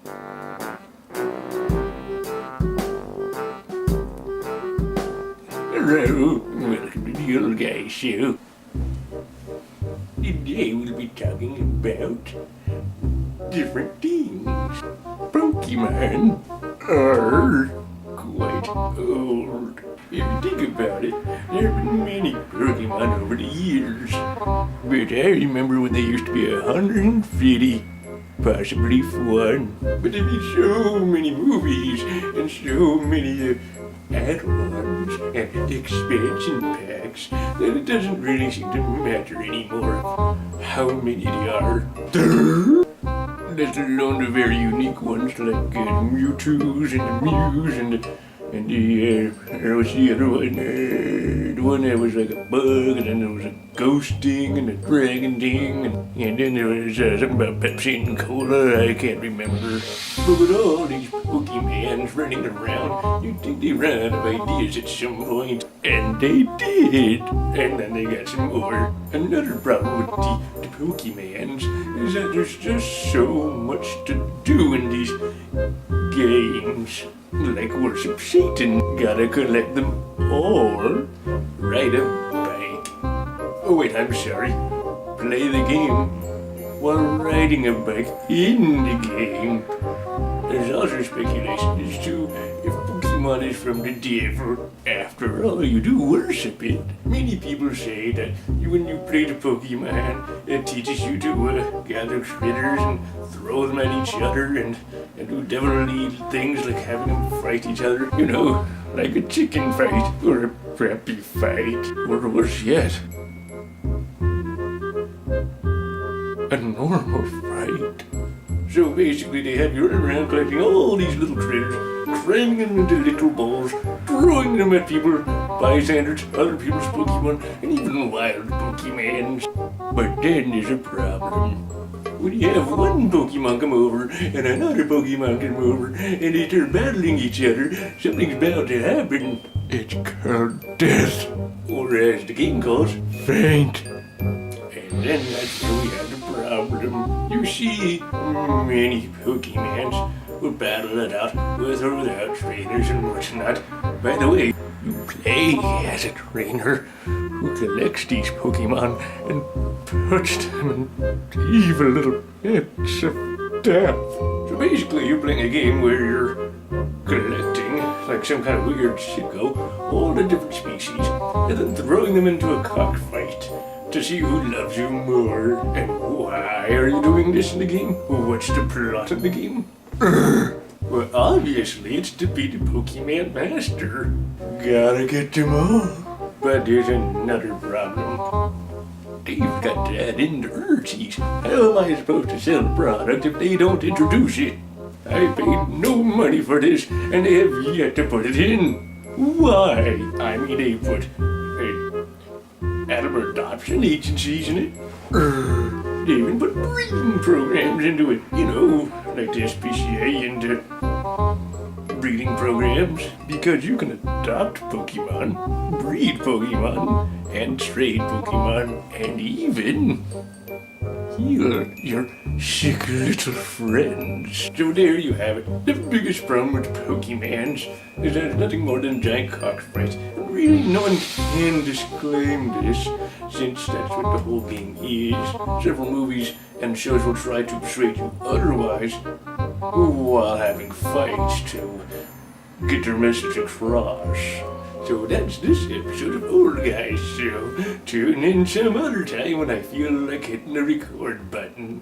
Hello, welcome to the Old Guy Show. Today we'll be talking about different things. Pokemon are quite old. If you think about it, there have been many Pokemon over the years. But I remember when there used to be 150, possibly one. But there have been so many movies and so many add-ons and expansion packs that it doesn't really seem to matter anymore how many they are. Let alone the very unique ones like Mewtwo's and the Mews and the what's the other one? The one that was like a bug, and then there was a ghost thing and a dragon thing, and then there was something about Pepsi and Cola, I can't remember. But with all these Pokemons running around, you'd think they ran out of ideas at some point. And they did. And then they got some more. Another problem with the Pokemons is that there's just so much to do in these games. Like worship Satan. Gotta collect them or ride a bike. Oh wait, I'm sorry. Play the game while riding a bike in the game. There's also speculation as to if Pokemon is from the devil. After all, you do worship it. Many people say that when you play the Pokemon, it teaches you to gather critters and throw them at each other and do devilly things like having them fight each other. You know, like a chicken fight or a preppy fight. Or worse yet, a normal fight. So basically they have you run around collecting all these little critters, cramming them into little balls, throwing them at people, bystanders, other people's Pokemon, and even wild Pokemons. But then there's a problem. When you have one Pokemon come over and another Pokemon come over and they start battling each other, something's bound to happen. It's called death, or as the game calls, faint. And then that's where we have the problem. You see, many Pokemons will battle it out with or without trainers and whatnot. By the way, you play as a trainer who collects these Pokemon and puts them in evil little pits of death. So basically you're playing a game where you're collecting, like some kind of weird sicko, all the different species and then throwing them into a cockfight to see who loves you more. And why are you doing this in the game? What's the plot of the game? Well, obviously it's to be the Pokemon Master. Gotta get them all. But there's another problem. They've got to add in the Urchies. How am I supposed to sell a product if they don't introduce it? I paid no money for this, and they have yet to put it in. Why? I mean, they put animal adoption agencies in it. They even put breeding programs into it. You know, like the SPCA and breeding programs. Because you can adopt Pokemon, breed Pokemon, and trade Pokemon, and even heal your sick little friends. So there you have it. The biggest problem with Pokemons is that it's nothing more than giant cockfights. And really, no one can disclaim this, since that's what the whole game is. Several movies and shows will try to persuade you otherwise, while having fights to get their message across. So that's this episode of Old Guy Show. Tune in some other time when I feel like hitting the record button.